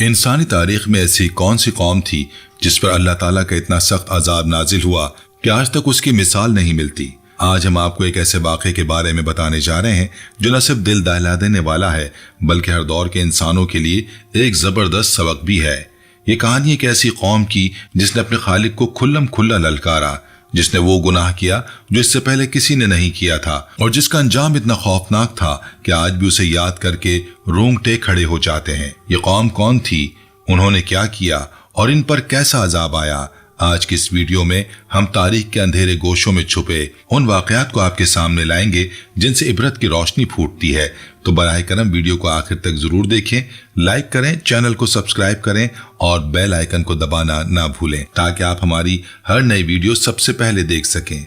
انسانی تاریخ میں ایسی کون سی قوم تھی جس پر اللہ تعالیٰ کا اتنا سخت عذاب نازل ہوا کہ آج تک اس کی مثال نہیں ملتی۔ آج ہم آپ کو ایک ایسے واقعے کے بارے میں بتانے جا رہے ہیں جو نہ صرف دل دہلا دینے والا ہے بلکہ ہر دور کے انسانوں کے لیے ایک زبردست سبق بھی ہے۔ یہ کہانی ایک ایسی قوم کی جس نے اپنے خالق کو کھلم کھلا للکارا، جس نے وہ گناہ کیا جو اس سے پہلے کسی نے نہیں کیا تھا، اور جس کا انجام اتنا خوفناک تھا کہ آج بھی اسے یاد کر کے رونگٹے کھڑے ہو جاتے ہیں۔ یہ قوم کون تھی، انہوں نے کیا کیا اور ان پر کیسا عذاب آیا؟ آج کی اس ویڈیو میں ہم تاریخ کے اندھیرے گوشوں میں چھپے ان واقعات کو آپ کے سامنے لائیں گے جن سے عبرت کی روشنی پھوٹتی ہے۔ تو براہ کرم ویڈیو کو آخر تک ضرور دیکھیں، لائک کریں، چینل کو سبسکرائب کریں اور بیل آئیکن کو دبانا نہ بھولیں تاکہ آپ ہماری ہر نئی ویڈیو سب سے پہلے دیکھ سکیں۔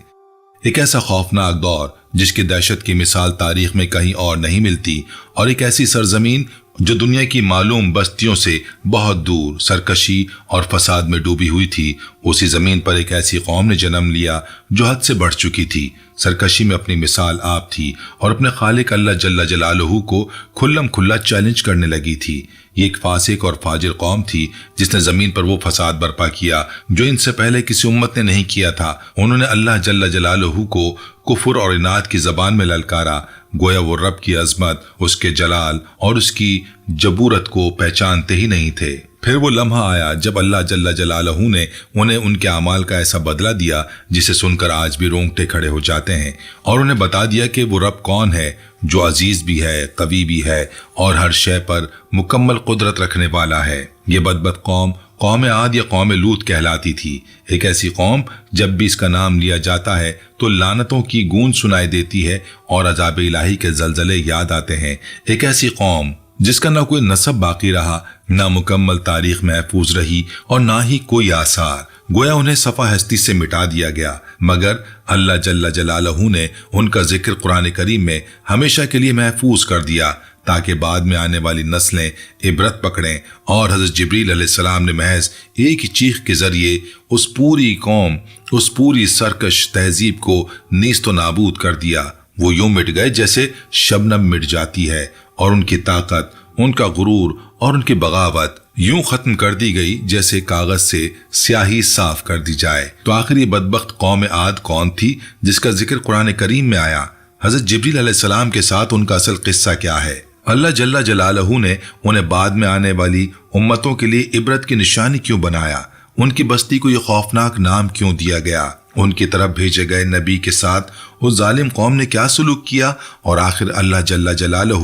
ایک ایسا خوفناک دور جس کی دہشت کی مثال تاریخ میں کہیں اور نہیں ملتی، اور ایک ایسی سرزمین جو دنیا کی معلوم بستیوں سے بہت دور سرکشی اور فساد میں ڈوبی ہوئی تھی۔ اسی زمین پر ایک ایسی قوم نے جنم لیا جو حد سے بڑھ چکی تھی، سرکشی میں اپنی مثال آپ تھی اور اپنے خالق اللہ جل جلالہ کو کھلم کھلا چیلنج کرنے لگی تھی۔ یہ ایک فاسق اور فاجر قوم تھی جس نے زمین پر وہ فساد برپا کیا جو ان سے پہلے کسی امت نے نہیں کیا تھا۔ انہوں نے اللہ جل جلالہ کو کفر اور عناد کی زبان میں للکارا، گویا وہ رب کی عظمت، اس کے جلال اور اس کی جبورت کو پہچانتے ہی نہیں تھے۔ پھر وہ لمحہ آیا جب اللہ جل جلالہ نے انہیں ان کے اعمال کا ایسا بدلہ دیا جسے سن کر آج بھی رونگٹے کھڑے ہو جاتے ہیں، اور انہیں بتا دیا کہ وہ رب کون ہے جو عزیز بھی ہے، قوی بھی ہے اور ہر شے پر مکمل قدرت رکھنے والا ہے۔ یہ بدبخت قوم قوم عاد یا قوم لوط کہلاتی تھی۔ ایک ایسی قوم جب بھی اس کا نام لیا جاتا ہے تو لعنتوں کی گونج سنائی دیتی ہے اور عذاب الہی کے زلزلے یاد آتے ہیں۔ ایک ایسی قوم جس کا نہ کوئی نسب باقی رہا، نہ مکمل تاریخ محفوظ رہی اور نہ ہی کوئی آثار، گویا انہیں صفحہ ہستی سے مٹا دیا گیا۔ مگر اللہ جل جلالہ نے ان کا ذکر قرآن کریم میں ہمیشہ کے لیے محفوظ کر دیا تاکہ بعد میں آنے والی نسلیں عبرت پکڑیں، اور حضرت جبریل علیہ السلام نے محض ایک ہی چیخ کے ذریعے اس پوری قوم، اس پوری سرکش تہذیب کو نیست و نابود کر دیا۔ وہ یوں مٹ گئے جیسے شبنم مٹ جاتی ہے، اور ان کی طاقت، ان کا غرور اور ان کی بغاوت یوں ختم کر دی گئی جیسے کاغذ سے سیاہی صاف کر دی جائے۔ تو آخر یہ بدبخت قوم عاد کون تھی جس کا ذکر قرآن کریم میں آیا؟ حضرت جبریل علیہ السلام کے ساتھ ان کا اصل قصہ کیا ہے؟ اللہ جل جلالہ نے انہیں بعد میں آنے والی امتوں کے لیے عبرت کی نشانی کیوں بنایا؟ ان کی بستی کو یہ خوفناک نام کیوں دیا گیا؟ ان کی طرف بھیجے گئے نبی کے ساتھ اس ظالم قوم نے کیا سلوک کیا؟ اور آخر اللہ جل جلالہ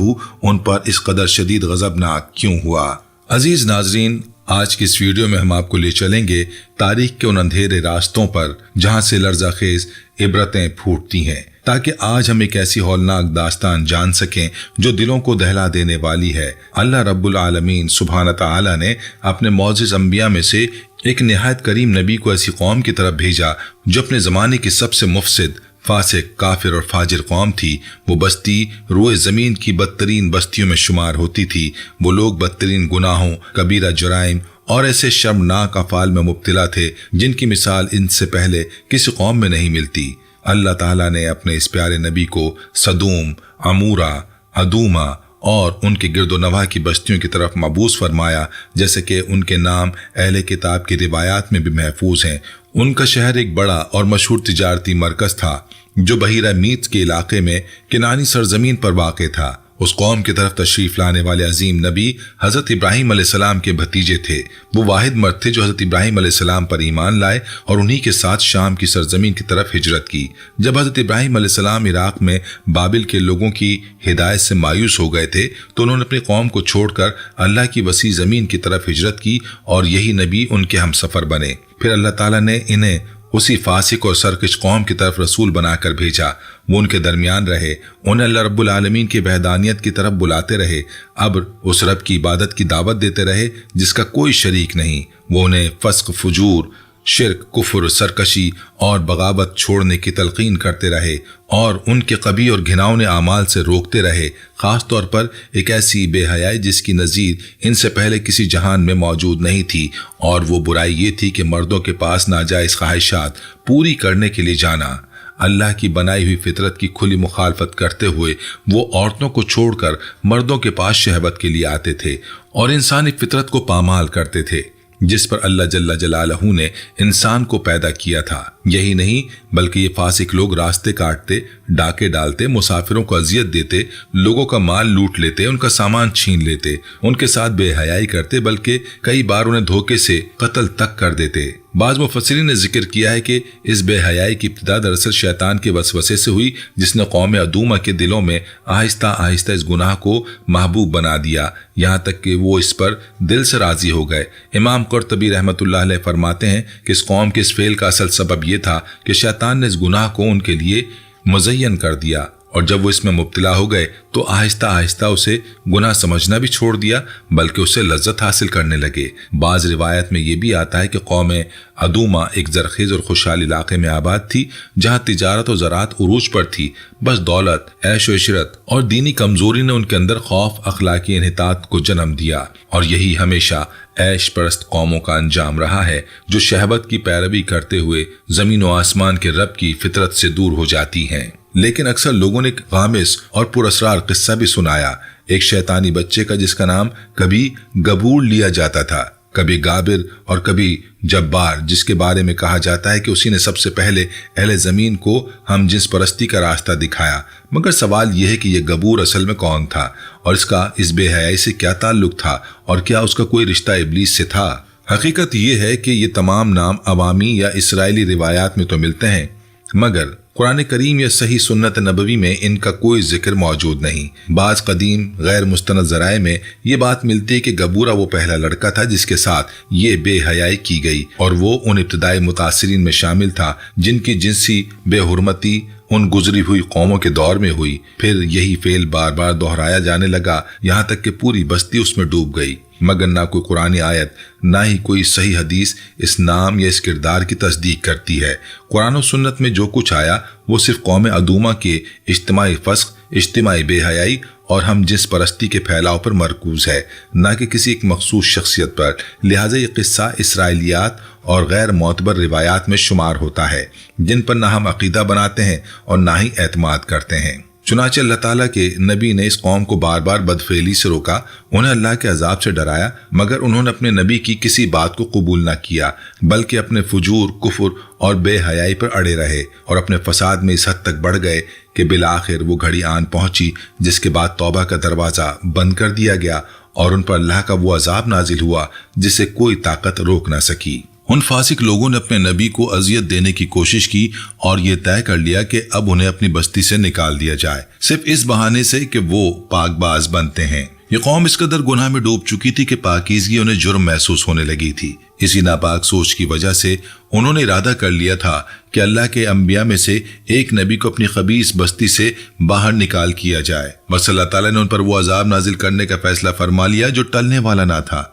ان پر اس قدر شدید غضبناک کیوں ہوا؟ عزیز ناظرین، آج کی اس ویڈیو میں ہم آپ کو لے چلیں گے تاریخ کے ان اندھیرے راستوں پر جہاں سے لرزہ خیز عبرتیں پھوٹتی ہیں، تاکہ آج ہم ایک ایسی ہولناک داستان جان سکیں جو دلوں کو دہلا دینے والی ہے۔ اللہ رب العالمین سبحانہ تعالی نے اپنے معزز انبیاء میں سے ایک نہایت کریم نبی کو ایسی قوم کی طرف بھیجا جو اپنے زمانے کی سب سے مفسد، فاسق، کافر اور فاجر قوم تھی۔ وہ بستی روئے زمین کی بدترین بستیوں میں شمار ہوتی تھی۔ وہ لوگ بدترین گناہوں، کبیرہ جرائم اور ایسے شرمناک افعال میں مبتلا تھے جن کی مثال ان سے پہلے کسی قوم میں نہیں ملتی۔ اللہ تعالیٰ نے اپنے اس پیارے نبی کو صدوم، عمورہ، ادومہ اور ان کے گرد و نواح کی بستیوں کی طرف مبعوث فرمایا، جیسے کہ ان کے نام اہل کتاب کی روایات میں بھی محفوظ ہیں۔ ان کا شہر ایک بڑا اور مشہور تجارتی مرکز تھا جو بحیرہ میت کے علاقے میں کنانی سرزمین پر واقع تھا۔ اس قوم کی طرف تشریف لانے والے عظیم نبی حضرت ابراہیم علیہ السلام کے بھتیجے تھے۔ وہ واحد مرد تھے جو حضرت ابراہیم علیہ السلام پر ایمان لائے اور انہی کے ساتھ شام کی سرزمین کی طرف ہجرت کی۔ جب حضرت ابراہیم علیہ السلام عراق میں بابل کے لوگوں کی ہدایت سے مایوس ہو گئے تھے تو انہوں نے اپنی قوم کو چھوڑ کر اللہ کی وسیع زمین کی طرف ہجرت کی، اور یہی نبی ان کے ہم سفر بنے۔ پھر اللہ تعالیٰ نے انہیں اسی فاسق اور سرکش قوم کی طرف رسول بنا کر بھیجا۔ وہ ان کے درمیان رہے، انہیں اللہ رب العالمین کی وحدانیت کی طرف بلاتے رہے، اب اس رب کی عبادت کی دعوت دیتے رہے جس کا کوئی شریک نہیں۔ وہ انہیں فسق، فجور، شرک، کفر، سرکشی اور بغاوت چھوڑنے کی تلقین کرتے رہے اور ان کے قبیح اور گھناؤنے اعمال سے روکتے رہے، خاص طور پر ایک ایسی بے حیائی جس کی نظیر ان سے پہلے کسی جہان میں موجود نہیں تھی، اور وہ برائی یہ تھی کہ مردوں کے پاس ناجائز خواہشات پوری کرنے کے لیے جانا۔ اللہ کی بنائی ہوئی فطرت کی کھلی مخالفت کرتے ہوئے وہ عورتوں کو چھوڑ کر مردوں کے پاس شہوت کے لیے آتے تھے اور انسانی فطرت کو پامال کرتے تھے جس پر اللہ جل جلالہ نے انسان کو پیدا کیا تھا۔ یہی نہیں بلکہ یہ فاسق لوگ راستے کاٹتے، ڈاکے ڈالتے، مسافروں کو اذیت دیتے، لوگوں کا مال لوٹ لیتے، ان کا سامان چھین لیتے، ان کے ساتھ بے حیائی کرتے، بلکہ کئی بار انہیں دھوکے سے قتل تک کر دیتے۔ بعض مفسرین نے ذکر کیا ہے کہ اس بے حیائی کی ابتدا دراصل شیطان کے وسوسے سے ہوئی، جس نے قوم ادومہ کے دلوں میں آہستہ آہستہ اس گناہ کو محبوب بنا دیا، یہاں تک کہ وہ اس پر دل سے راضی ہو گئے۔ امام قرطبی رحمۃ اللہ علیہ فرماتے ہیں کہ اس قوم کے اس فعل کا اصل سبب یہ تھا کہ شیطان نے اس گناہ کو ان کے لیے مزین کر دیا، اور جب وہ اس میں مبتلا ہو گئے تو آہستہ آہستہ اسے گناہ سمجھنا بھی چھوڑ دیا، بلکہ اسے لذت حاصل کرنے لگے۔ بعض روایت میں یہ بھی آتا ہے کہ قوم ادومہ ایک زرخیز اور خوشحال علاقے میں آباد تھی، جہاں تجارت و زراعت عروج پر تھی، بس دولت، عیش و عشرت اور دینی کمزوری نے ان کے اندر خوف، اخلاقی انحطاط کو جنم دیا، اور یہی ہمیشہ عیش پرست قوموں کا انجام رہا ہے جو شہوت کی پیروی کرتے ہوئے زمین و آسمان کے رب کی فطرت سے دور ہو جاتی ہیں۔ لیکن اکثر لوگوں نے ایک غامض اور پراسرار قصہ بھی سنایا، ایک شیطانی بچے کا جس کا نام کبھی گبور لیا جاتا تھا، کبھی گابر اور کبھی جبار، جس کے بارے میں کہا جاتا ہے کہ اسی نے سب سے پہلے اہل زمین کو ہم جنس پرستی کا راستہ دکھایا۔ مگر سوال یہ ہے کہ یہ گبور اصل میں کون تھا، اور اس کا اس بے حیائی سے کیا تعلق تھا، اور کیا اس کا کوئی رشتہ ابلیس سے تھا؟ حقیقت یہ ہے کہ یہ تمام نام عوامی یا اسرائیلی روایات میں تو ملتے ہیں، مگر قرآن کریم یا صحیح سنت نبوی میں ان کا کوئی ذکر موجود نہیں۔ بعض قدیم غیر مستند ذرائع میں یہ بات ملتی ہے کہ گبورہ وہ پہلا لڑکا تھا جس کے ساتھ یہ بے حیائی کی گئی، اور وہ ان ابتدائی متاثرین میں شامل تھا جن کی جنسی بے حرمتی ان گزری ہوئی قوموں کے دور میں ہوئی۔ پھر یہی فعل بار بار دہرایا جانے لگا، یہاں تک کہ پوری بستی اس میں ڈوب گئی، مگر نہ کوئی قرآنی آیت نہ ہی کوئی صحیح حدیث اس نام یا اس کردار کی تصدیق کرتی ہے۔ قرآن و سنت میں جو کچھ آیا وہ صرف قوم ادومہ کے اجتماعی فسق، اجتماعی بے حیائی اور ہم جنس پرستی کے پھیلاؤ پر مرکوز ہے، نہ کہ کسی ایک مخصوص شخصیت پر۔ لہٰذا یہ قصہ اسرائیلیات اور غیر معتبر روایات میں شمار ہوتا ہے، جن پر نہ ہم عقیدہ بناتے ہیں اور نہ ہی اعتماد کرتے ہیں۔ چنانچہ اللہ تعالیٰ کے نبی نے اس قوم کو بار بار بدفعلی سے روکا، انہیں اللہ کے عذاب سے ڈرایا، مگر انہوں نے اپنے نبی کی کسی بات کو قبول نہ کیا، بلکہ اپنے فجور، کفر اور بے حیائی پر اڑے رہے، اور اپنے فساد میں اس حد تک بڑھ گئے کہ بالآخر وہ گھڑی آن پہنچی جس کے بعد توبہ کا دروازہ بند کر دیا گیا، اور ان پر اللہ کا وہ عذاب نازل ہوا جسے کوئی طاقت روک نہ سکی۔ ان فاسق لوگوں نے اپنے نبی کو اذیت دینے کی کوشش کی اور یہ طے کر لیا کہ اب انہیں اپنی بستی سے نکال دیا جائے، صرف اس بہانے سے کہ وہ پاک باز بنتے ہیں۔ یہ قوم اس قدر گناہ میں ڈوب چکی تھی کہ پاکیزگی انہیں جرم محسوس ہونے لگی تھی۔ اسی ناپاک سوچ کی وجہ سے انہوں نے ارادہ کر لیا تھا کہ اللہ کے انبیاء میں سے ایک نبی کو اپنی خبیث بستی سے باہر نکال کیا جائے، بس اللہ تعالیٰ نے ان پر وہ عذاب نازل کرنے کا فیصلہ فرما لیا جو ٹلنے والا نہ تھا،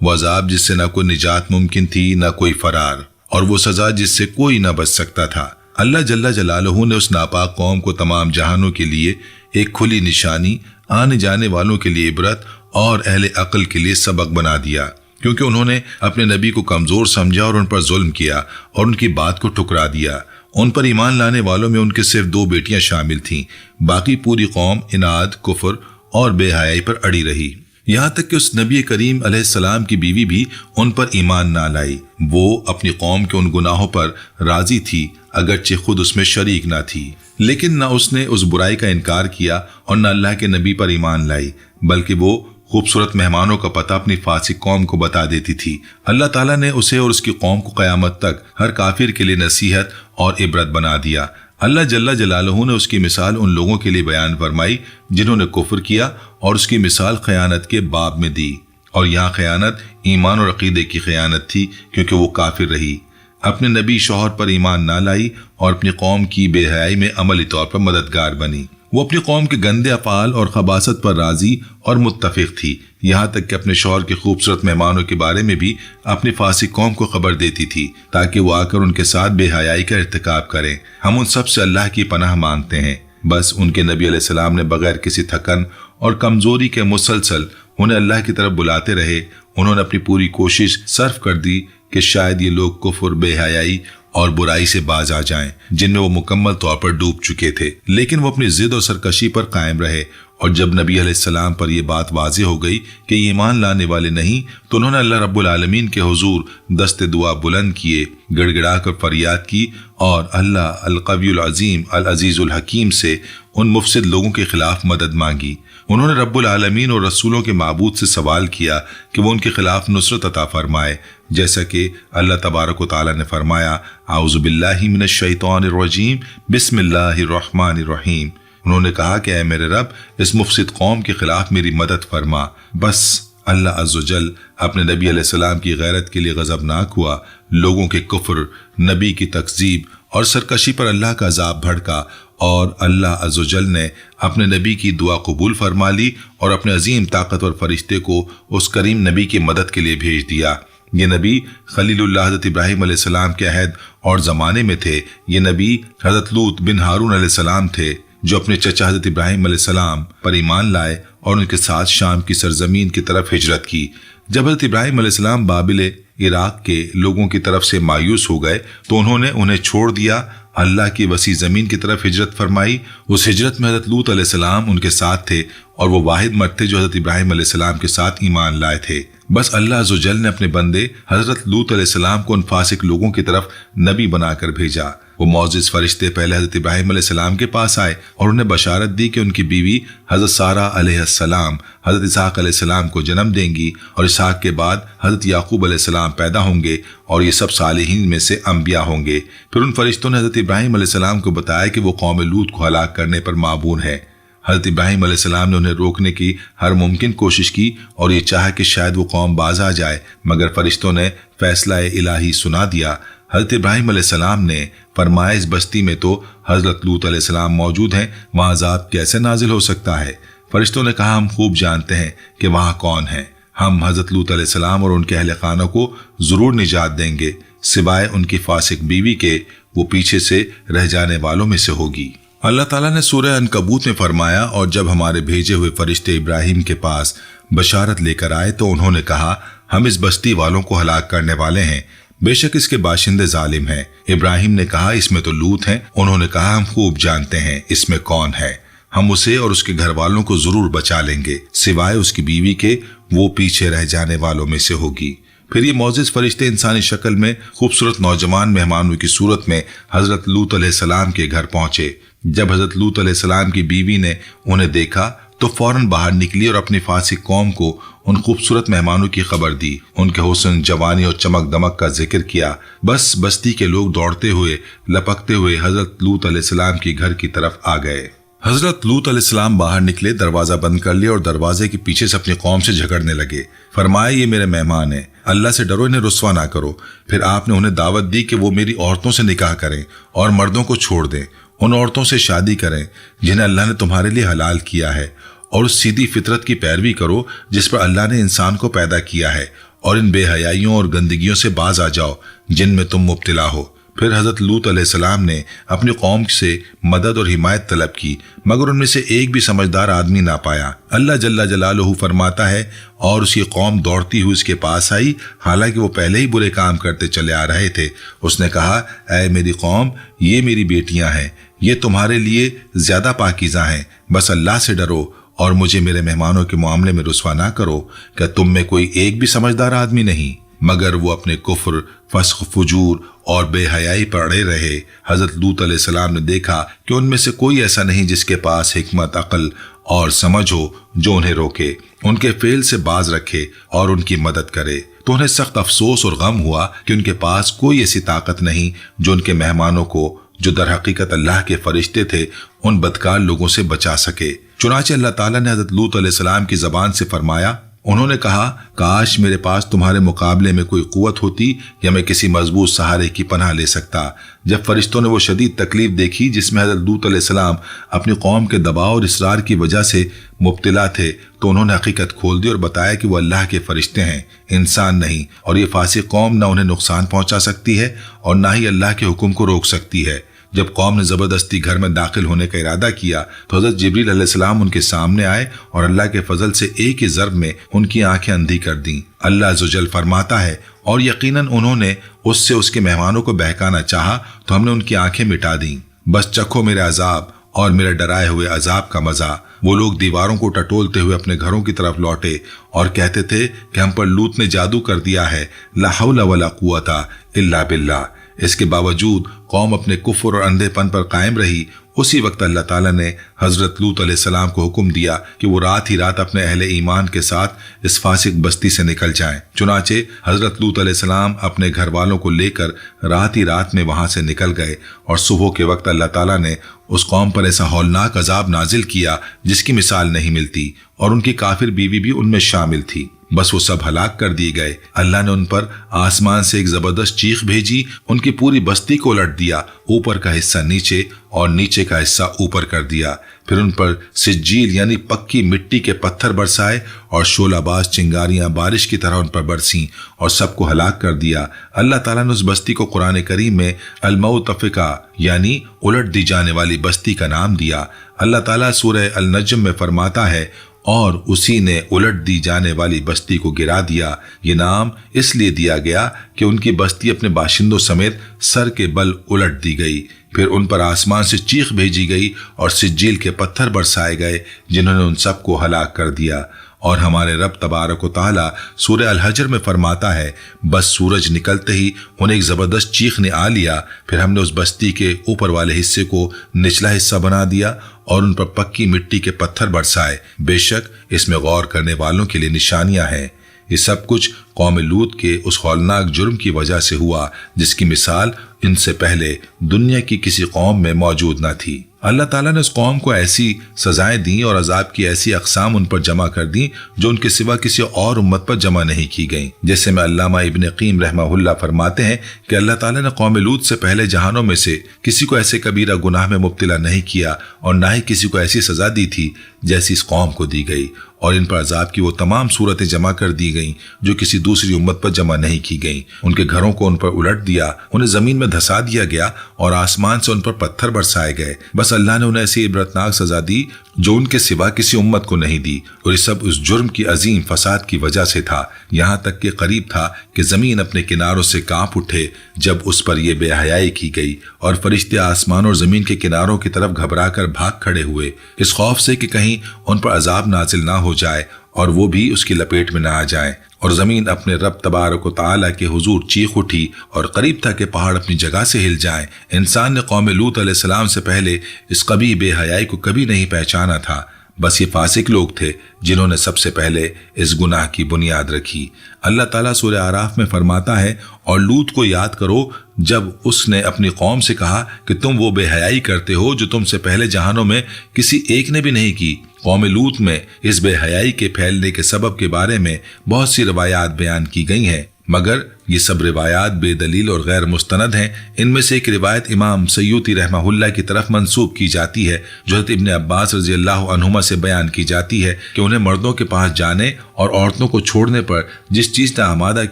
وہ عذاب جس سے نہ کوئی نجات ممکن تھی نہ کوئی فرار، اور وہ سزا جس سے کوئی نہ بچ سکتا تھا۔ اللہ جل جلالہ نے اس ناپاک قوم کو تمام جہانوں کے لیے ایک کھلی نشانی، آنے جانے والوں کے لیے عبرت اور اہل عقل کے لیے سبق بنا دیا، کیونکہ انہوں نے اپنے نبی کو کمزور سمجھا اور ان پر ظلم کیا اور ان کی بات کو ٹھکرا دیا۔ ان پر ایمان لانے والوں میں ان کے صرف 2 بیٹیاں شامل تھیں، باقی پوری قوم اناد، کفر اور بے حیائی پر اڑی رہی، یہاں تک کہ اس نبی کریم علیہ السلام کی بیوی بھی ان پر ایمان نہ لائی۔ وہ اپنی قوم کے ان گناہوں پر راضی تھی اگرچہ خود اس میں شریک نہ تھی، لیکن نہ اس نے اس برائی کا انکار کیا اور نہ اللہ کے نبی پر ایمان لائی، بلکہ وہ خوبصورت مہمانوں کا پتہ اپنی فاسق قوم کو بتا دیتی تھی۔ اللہ تعالیٰ نے اسے اور اس کی قوم کو قیامت تک ہر کافر کے لیے نصیحت اور عبرت بنا دیا۔ اللہ جل جلالہ نے اس کی مثال ان لوگوں کے لیے بیان فرمائی جنہوں نے کفر کیا، اور اس کی مثال خیانت کے باب میں دی، اور یہاں خیانت ایمان اور عقیدے کی خیانت تھی، کیونکہ وہ کافر رہی، اپنے نبی شوہر پر ایمان نہ لائی اور اپنی قوم کی بے حیائی میں عملی طور پر مددگار بنی۔ وہ اپنی قوم کے گندے افعال اور خباثت پر راضی اور متفق تھی، یہاں تک کہ اپنے شوہر کے خوبصورت مہمانوں کے بارے میں بھی اپنی فاسق قوم کو خبر دیتی تھی تاکہ وہ آ کر ان کے ساتھ بے حیائی کا ارتکاب کریں۔ ہم ان سب سے اللہ کی پناہ مانگتے ہیں، بس ان کے نبی علیہ السلام نے بغیر کسی تھکن اور کمزوری کے مسلسل انہیں اللہ کی طرف بلاتے رہے۔ انہوں نے اپنی پوری کوشش صرف کر دی کہ شاید یہ لوگ کفر، بے حیائی اور برائی سے باز آ جائیں جن میں وہ مکمل طور پر ڈوب چکے تھے، لیکن وہ اپنی ضد اور سرکشی پر قائم رہے۔ اور جب نبی علیہ السلام پر یہ بات واضح ہو گئی کہ یہ ایمان لانے والے نہیں، تو انہوں نے اللہ رب العالمین کے حضور دست دعا بلند کیے، گڑ گڑا کر فریاد کی اور اللہ القوی العظیم العزیز الحکیم سے ان مفسد لوگوں کے خلاف مدد مانگی۔ انہوں نے رب العالمین اور رسولوں کے معبود سے سوال کیا کہ وہ ان کے خلاف نصرت عطا فرمائے، جیسا کہ اللہ تبارک و تعالیٰ نے فرمایا اعوذ باللہ من الشیطان الرجیم بسم اللہ الرحمن الرحیم۔ انہوں نے کہا کہ اے میرے رب، اس مفسد قوم کے خلاف میری مدد فرما۔ بس اللہ عز و جل اپنے نبی علیہ السلام کی غیرت کے لیے غضبناک ہوا، لوگوں کے کفر، نبی کی تکذیب اور سرکشی پر اللہ کا عذاب بھڑکا، اور اللہ عز و جل نے اپنے نبی کی دعا قبول فرما لی اور اپنے عظیم طاقتور فرشتے کو اس کریم نبی کی مدد کے لیے بھیج دیا۔ یہ نبی خلیل اللہ حضرت ابراہیم علیہ السلام کے عہد اور زمانے میں تھے۔ یہ نبی حضرت لوط بن ہارون علیہ السلام تھے جو اپنے چچا حضرت ابراہیم علیہ السلام پر ایمان لائے اور ان کے ساتھ شام کی سرزمین کی طرف ہجرت کی۔ جب حضرت ابراہیم علیہ السلام بابل عراق کے لوگوں کی طرف سے مایوس ہو گئے تو انہوں نے انہیں چھوڑ دیا، اللہ کی وسیع زمین کی طرف ہجرت فرمائی۔ اس ہجرت میں حضرت لوط علیہ السلام ان کے ساتھ تھے اور وہ واحد مرد تھے جو حضرت ابراہیم علیہ السلام کے ساتھ ایمان لائے تھے۔ بس اللہ عز و جل نے اپنے بندے حضرت لوط علیہ السلام کو ان فاسق لوگوں کی طرف نبی بنا کر بھیجا۔ وہ معزز فرشتے پہلے حضرت ابراہیم علیہ السلام کے پاس آئے اور انہیں بشارت دی کہ ان کی بیوی حضرت سارہ علیہ السلام حضرت اسحاق علیہ السلام کو جنم دیں گی، اور اسحاق کے بعد حضرت یعقوب علیہ السلام پیدا ہوں گے، اور یہ سب صالحین میں سے انبیاء ہوں گے۔ پھر ان فرشتوں نے حضرت ابراہیم علیہ السلام کو بتایا کہ وہ قوم لوط کو ہلاک کرنے پر معمور ہے۔ حضرت ابراہیم علیہ السلام نے انہیں روکنے کی ہر ممکن کوشش کی اور یہ چاہا کہ شاید وہ قوم باز آ جائے، مگر فرشتوں نے فیصلہ الہی سنا دیا۔ حضرت ابراہیم علیہ السلام نے فرمایا اس بستی میں تو حضرت لوط علیہ السلام موجود ہیں، وہاں عذاب کیسے نازل ہو سکتا ہے؟ فرشتوں نے کہا ہم خوب جانتے ہیں کہ وہاں کون ہے، ہم حضرت لوط علیہ السلام اور ان کے اہل خانہ کو ضرور نجات دیں گے، سوائے ان کی فاسق بیوی کے، وہ پیچھے سے رہ جانے والوں میں سے ہوگی۔ اللہ تعالیٰ نے سورہ عنکبوت میں فرمایا اور جب ہمارے بھیجے ہوئے فرشتے ابراہیم کے پاس بشارت لے کر آئے تو انہوں نے کہا ہم اس بستی والوں کو ہلاک کرنے والے ہیں، بے شک اس کے باشندے ظالم ہیں۔ ابراہیم نے کہا اس میں تو لوط ہیں۔ انہوں نے کہا ہم خوب جانتے ہیں اس میں کون ہے، ہم اسے اور اس کے گھر والوں کو ضرور بچا لیں گے، سوائے اس کی بیوی کے، وہ پیچھے رہ جانے والوں میں سے ہوگی۔ پھر یہ معزز فرشتے انسانی شکل میں خوبصورت نوجوان مہمانوں کی صورت میں حضرت لوط علیہ السلام کے گھر پہنچے۔ جب حضرت لوط علیہ السلام کی بیوی نے انہیں دیکھا تو فوراً باہر نکلی اور اپنی فاسق قوم کو ان خوبصورت مہمانوں کی خبر دی، ان کے حسن، جوانی اور چمک دمک کا ذکر کیا۔ بس بستی کے لوگ دوڑتے ہوئے لپکتے ہوئے حضرت لوط علیہ السلام کے گھر کی طرف آ گئے۔ حضرت لوط علیہ السلام باہر نکلے، دروازہ بند کر لیا اور دروازے کے پیچھے سے اپنی قوم سے جھگڑنے لگے۔ فرمایا یہ میرے مہمان ہیں، اللہ سے ڈرو، انہیں رسوا نہ کرو۔ پھر آپ نے انہیں دعوت دی کہ وہ میری عورتوں سے نکاح کریں اور مردوں کو چھوڑ دیں، ان عورتوں سے شادی کریں جنہیں اللہ نے تمہارے لیے حلال کیا ہے، اور اس سیدھی فطرت کی پیروی کرو جس پر اللہ نے انسان کو پیدا کیا ہے، اور ان بے حیائیوں اور گندگیوں سے باز آ جاؤ جن میں تم مبتلا ہو۔ پھر حضرت لوط علیہ السلام نے اپنی قوم سے مدد اور حمایت طلب کی، مگر ان میں سے ایک بھی سمجھدار آدمی نہ پایا۔ اللہ جل جلالہ فرماتا ہے اور اس کی قوم دوڑتی ہوئی اس کے پاس آئی، حالانکہ وہ پہلے ہی برے کام کرتے چلے آ رہے تھے۔ اس نے کہا اے میری قوم، یہ میری بیٹیاں ہیں، یہ تمہارے لیے زیادہ پاکیزہ ہیں، بس اللہ سے ڈرو اور مجھے میرے مہمانوں کے معاملے میں رسوا نہ کرو۔ کہ تم میں کوئی ایک بھی سمجھدار آدمی نہیں؟ مگر وہ اپنے کفر، فسق، فجور اور بے حیائی پر اڑے رہے۔ حضرت لوط علیہ السلام نے دیکھا کہ ان میں سے کوئی ایسا نہیں جس کے پاس حکمت، عقل اور سمجھ ہو جو انہیں روکے، ان کے فعل سے باز رکھے اور ان کی مدد کرے۔ تو انہیں سخت افسوس اور غم ہوا کہ ان کے پاس کوئی ایسی طاقت نہیں جو ان کے مہمانوں کو، جو در حقیقت اللہ کے فرشتے تھے، ان بدکار لوگوں سے بچا سکے۔ چنانچہ اللہ تعالیٰ نے حضرت لوط علیہ السلام کی زبان سے فرمایا، انہوں نے کہا کاش میرے پاس تمہارے مقابلے میں کوئی قوت ہوتی یا میں کسی مضبوط سہارے کی پناہ لے سکتا۔ جب فرشتوں نے وہ شدید تکلیف دیکھی جس میں حضرت لوط علیہ السلام اپنی قوم کے دباؤ اور اصرار کی وجہ سے مبتلا تھے تو انہوں نے حقیقت کھول دی اور بتایا کہ وہ اللہ کے فرشتے ہیں، انسان نہیں، اور یہ فاسق قوم نہ انہیں نقصان پہنچا سکتی ہے اور نہ ہی اللہ کے حکم کو روک سکتی ہے۔ جب قوم نے زبردستی گھر میں داخل ہونے کا ارادہ کیا تو حضرت جبریل علیہ السلام ان کے سامنے آئے اور اللہ کے فضل سے ایک ہی ضرب میں ان کی آنکھیں اندھی کر دیں۔ اللہ عز و جل فرماتا ہے، اور یقیناً انہوں نے اس کے مہمانوں کو بہکانا چاہا تو ہم نے ان کی آنکھیں مٹا دیں۔ بس چکھو میرے عذاب اور میرے ڈرائے ہوئے عذاب کا مزہ۔ وہ لوگ دیواروں کو ٹٹولتے ہوئے اپنے گھروں کی طرف لوٹے اور کہتے تھے کہ ہم پر لوط نے جادو کر دیا ہے، لا حول ولا قوت الا باللہ۔ اس کے باوجود قوم اپنے کفر اور اندھے پن پر قائم رہی۔ اسی وقت اللہ تعالیٰ نے حضرت لوط علیہ السلام کو حکم دیا کہ وہ رات ہی رات اپنے اہل ایمان کے ساتھ اس فاسق بستی سے نکل جائیں۔ چنانچہ حضرت لوط علیہ السلام اپنے گھر والوں کو لے کر رات ہی رات میں وہاں سے نکل گئے، اور صبح کے وقت اللہ تعالیٰ نے اس قوم پر ایسا ہولناک عذاب نازل کیا جس کی مثال نہیں ملتی، اور ان کی کافر بیوی بھی ان میں شامل تھی۔ بس وہ سب ہلاک کر دیے گئے۔ اللہ نے ان پر آسمان سے ایک زبردست چیخ بھیجی، ان کی پوری بستی کو الٹ دیا، اوپر کا حصہ نیچے اور نیچے کا حصہ اوپر کر دیا۔ پھر ان پر سجیل یعنی پکی مٹی کے پتھر برسائے اور شعلہ باز چنگاریاں بارش کی طرح ان پر برسیں اور سب کو ہلاک کر دیا۔ اللہ تعالیٰ نے اس بستی کو قرآن کریم میں المؤتفقہ یعنی الٹ دی جانے والی بستی کا نام دیا۔ اللہ تعالیٰ سورہ النجم میں فرماتا ہے، اور اسی نے الٹ دی جانے والی بستی کو گرا دیا۔ یہ نام اس لیے دیا گیا کہ ان کی بستی اپنے باشندوں سمیت سر کے بل الٹ دی گئی۔ پھر ان پر آسمان سے چیخ بھیجی گئی اور سجیل کے پتھر برسائے گئے جنہوں نے ان سب کو ہلاک کر دیا۔ اور ہمارے رب تبارک و تعالی سورہ الحجر میں فرماتا ہے، بس سورج نکلتے ہی انہیں ایک زبردست چیخ نے آ لیا، پھر ہم نے اس بستی کے اوپر والے حصے کو نچلا حصہ بنا دیا اور ان پر پکی مٹی کے پتھر برسائے۔ بے شک اس میں غور کرنے والوں کے لیے نشانیاں ہیں۔ یہ سب کچھ قوم لوط کے اس ہولناک جرم کی وجہ سے ہوا جس کی مثال ان سے پہلے دنیا کی کسی قوم میں موجود نہ تھی۔ اللہ تعالیٰ نے اس قوم کو ایسی سزائیں دیں اور عذاب کی ایسی اقسام ان پر جمع کر دیں جو ان کے سوا کسی اور امت پر جمع نہیں کی گئیں۔ جیسے میں علامہ ابن قیم رحمہ اللہ فرماتے ہیں کہ اللہ تعالیٰ نے قوم لوط سے پہلے جہانوں میں سے کسی کو ایسے کبیرہ گناہ میں مبتلا نہیں کیا اور نہ ہی کسی کو ایسی سزا دی تھی جیسی اس قوم کو دی گئی، اور ان پر عذاب کی وہ تمام صورتیں جمع کر دی گئیں جو کسی دوسری امت پر جمع نہیں کی گئیں۔ ان کے گھروں کو ان پر الٹ دیا، انہیں زمین میں دھسا دیا گیا اور آسمان سے ان پر پتھر برسائے گئے۔ بس اللہ نے انہیں ایسی عبرتناک سزا دی جو ان کے سوا کسی امت کو نہیں دی، اور یہ سب اس جرم کی عظیم فساد کی وجہ سے تھا، یہاں تک کہ قریب تھا کہ زمین اپنے کناروں سے کانپ اٹھے جب اس پر یہ بے حیائی کی گئی، اور فرشتے آسمان اور زمین کے کناروں کی طرف گھبرا کر بھاگ کھڑے ہوئے اس خوف سے کہ کہیں ان پر عذاب نازل نہ ہو جائے اور وہ بھی اس کی لپیٹ میں نہ آ جائیں۔ اور زمین اپنے رب تبارک و تعالیٰ کے حضور چیخ اٹھی اور قریب تھا کہ پہاڑ اپنی جگہ سے ہل جائیں۔ انسان نے قوم لوط علیہ السلام سے پہلے اس قبیح بے حیائی کو کبھی نہیں پہچانا تھا۔ بس یہ فاسق لوگ تھے جنہوں نے سب سے پہلے اس گناہ کی بنیاد رکھی۔ اللہ تعالیٰ سورہ اعراف میں فرماتا ہے، اور لوط کو یاد کرو جب اس نے اپنی قوم سے کہا کہ تم وہ بے حیائی کرتے ہو جو تم سے پہلے جہانوں میں کسی ایک نے بھی نہیں کی۔ قوم لوط میں اس بے حیائی کے پھیلنے کے سبب کے بارے میں بہت سی روایات بیان کی گئی ہیں، مگر یہ سب روایات بے دلیل اور غیر مستند ہیں۔ ان میں سے ایک روایت امام سیوطی رحمہ اللہ کی طرف منسوب کی جاتی ہے جو حضرت ابن عباس رضی اللہ عنہما سے بیان کی جاتی ہے کہ انہیں مردوں کے پاس جانے اور عورتوں کو چھوڑنے پر جس چیز نے آمادہ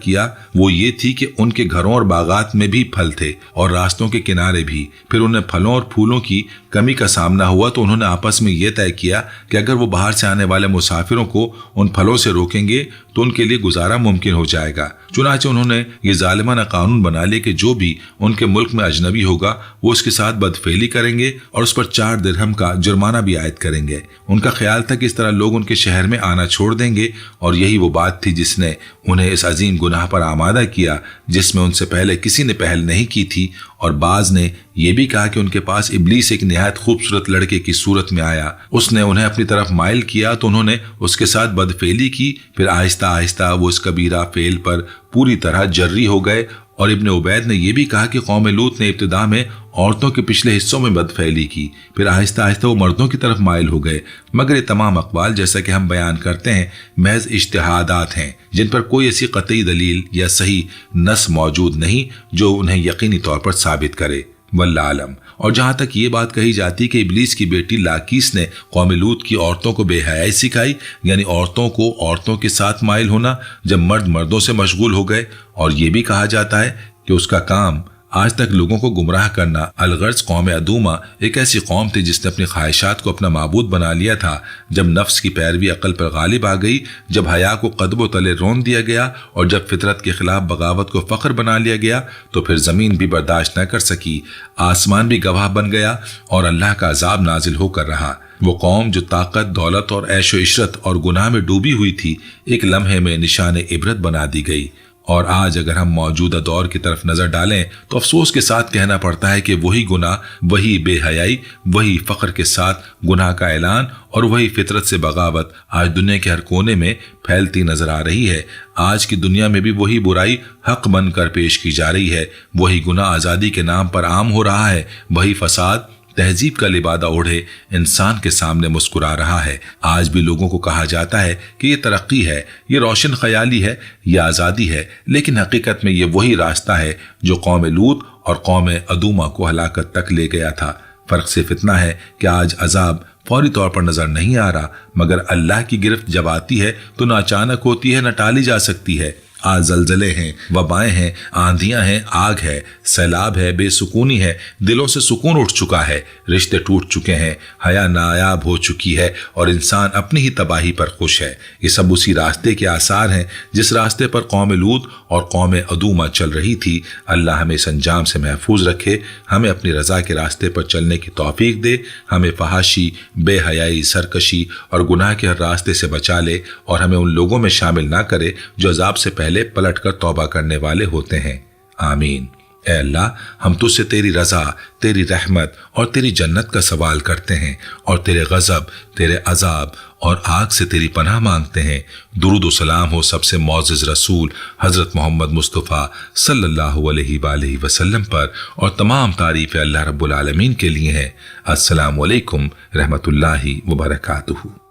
کیا وہ یہ تھی کہ ان کے گھروں اور باغات میں بھی پھل تھے اور راستوں کے کنارے بھی۔ پھر انہیں پھلوں اور پھولوں کی کمی کا سامنا ہوا تو انہوں نے آپس میں یہ طے کیا کہ اگر وہ باہر سے آنے والے مسافروں کو ان پھلوں سے روکیں گے تو ان کے لیے گزارا ممکن ہو جائے گا۔ چنانچہ انہوں نے یہ ظالمانہ قانون بنا لیا کہ جو بھی ان کے ملک میں اجنبی ہوگا وہ اس کے ساتھ بدفعلی کریں گے اور اس پر 4 درہم کا جرمانہ بھی عائد کریں گے۔ ان کا خیال تھا کہ اس طرح لوگ ان کے شہر میں آنا چھوڑ دیں گے، اور یہی وہ بات تھی جس نے انہیں اس عظیم گناہ پر آمادہ کیا جس میں ان سے پہلے کسی نے پہل نہیں کی تھی۔ اور بعض نے یہ بھی کہا کہ ان کے پاس ابلیس ایک نہایت خوبصورت لڑکے کی صورت میں آیا، اس نے انہیں اپنی طرف مائل کیا تو انہوں نے اس کے ساتھ بدفعلی کی، پھر آہستہ آہستہ وہ اس کبیرہ فعل پر پوری طرح جری ہو گئے۔ اور ابن عبید نے یہ بھی کہا کہ قوم لوط نے ابتدا میں عورتوں کے پچھلے حصوں میں بدفعلی کی، پھر آہستہ آہستہ وہ مردوں کی طرف مائل ہو گئے۔ مگر یہ تمام اقوال جیسا کہ ہم بیان کرتے ہیں محض اجتہادات ہیں جن پر کوئی ایسی قطعی دلیل یا صحیح نص موجود نہیں جو انہیں یقینی طور پر ثابت کرے، واللہ عالم۔ اور جہاں تک یہ بات کہی جاتی کہ ابلیس کی بیٹی لاکیس نے قوم لوط کی عورتوں کو بے حیائی سکھائی، یعنی عورتوں کو عورتوں کے ساتھ مائل ہونا جب مرد مردوں سے مشغول ہو گئے، اور یہ بھی کہا جاتا ہے کہ اس کا کام آج تک لوگوں کو گمراہ کرنا الغرض قوم ادوما ایک ایسی قوم تھی جس نے اپنی خواہشات کو اپنا معبود بنا لیا تھا۔ جب نفس کی پیروی عقل پر غالب آ گئی، جب حیا کو قدم و تلے رون دیا گیا اور جب فطرت کے خلاف بغاوت کو فخر بنا لیا گیا تو پھر زمین بھی برداشت نہ کر سکی، آسمان بھی گواہ بن گیا اور اللہ کا عذاب نازل ہو کر رہا۔ وہ قوم جو طاقت، دولت اور عیش و عشرت اور گناہ میں ڈوبی ہوئی تھی، ایک لمحے میں نشان عبرت بنا دی گئی۔ اور آج اگر ہم موجودہ دور کی طرف نظر ڈالیں تو افسوس کے ساتھ کہنا پڑتا ہے کہ وہی گناہ، وہی بے حیائی، وہی فخر کے ساتھ گناہ کا اعلان اور وہی فطرت سے بغاوت آج دنیا کے ہر کونے میں پھیلتی نظر آ رہی ہے۔ آج کی دنیا میں بھی وہی برائی حق بن کر پیش کی جا رہی ہے، وہی گناہ آزادی کے نام پر عام ہو رہا ہے، وہی فساد تہذیب کا لبادہ اوڑھے انسان کے سامنے مسکرا رہا ہے۔ آج بھی لوگوں کو کہا جاتا ہے کہ یہ ترقی ہے، یہ روشن خیالی ہے، یہ آزادی ہے، لیکن حقیقت میں یہ وہی راستہ ہے جو قوم لوط اور قوم ادوما کو ہلاکت تک لے گیا تھا۔ فرق صرف اتنا ہے کہ آج عذاب فوری طور پر نظر نہیں آ رہا، مگر اللہ کی گرفت جب آتی ہے تو نہ اچانک ہوتی ہے نہ ٹالی جا سکتی ہے۔ آج زلزلے ہیں، وبائیں ہیں، آندھیاں ہیں، آگ ہے، سیلاب ہے، بے سکونی ہے، دلوں سے سکون اٹھ چکا ہے، رشتے ٹوٹ چکے ہیں، حیا نایاب ہو چکی ہے اور انسان اپنی ہی تباہی پر خوش ہے۔ یہ سب اسی راستے کے آثار ہیں جس راستے پر قوم لوط اور قوم ادوما چل رہی تھی۔ اللہ ہمیں اس انجام سے محفوظ رکھے، ہمیں اپنی رضا کے راستے پر چلنے کی توفیق دے، ہمیں فحاشی، بے حیائی، سرکشی اور گناہ کے ہر راستے سے بچا لے اور ہمیں ان لوگوں میں شامل نہ کرے جو عذاب سے پہلے پلٹ کر توبہ کرنے والے ہوتے ہیں۔ آمین۔ اے اللہ، ہم تجھ سے تیری رضا، تیری رحمت اور تیری جنت کا سوال کرتے ہیں اور تیرے غضب، تیرے عذاب اور آگ سے تیری پناہ مانگتے ہیں۔ درود و سلام ہو سب سے معزز رسول حضرت محمد مصطفیٰ صلی اللہ علیہ وآلہ وسلم پر، اور تمام تعریف اللہ رب العالمین کے لیے ہے۔ السلام علیکم رحمت اللہ وبرکاتہ۔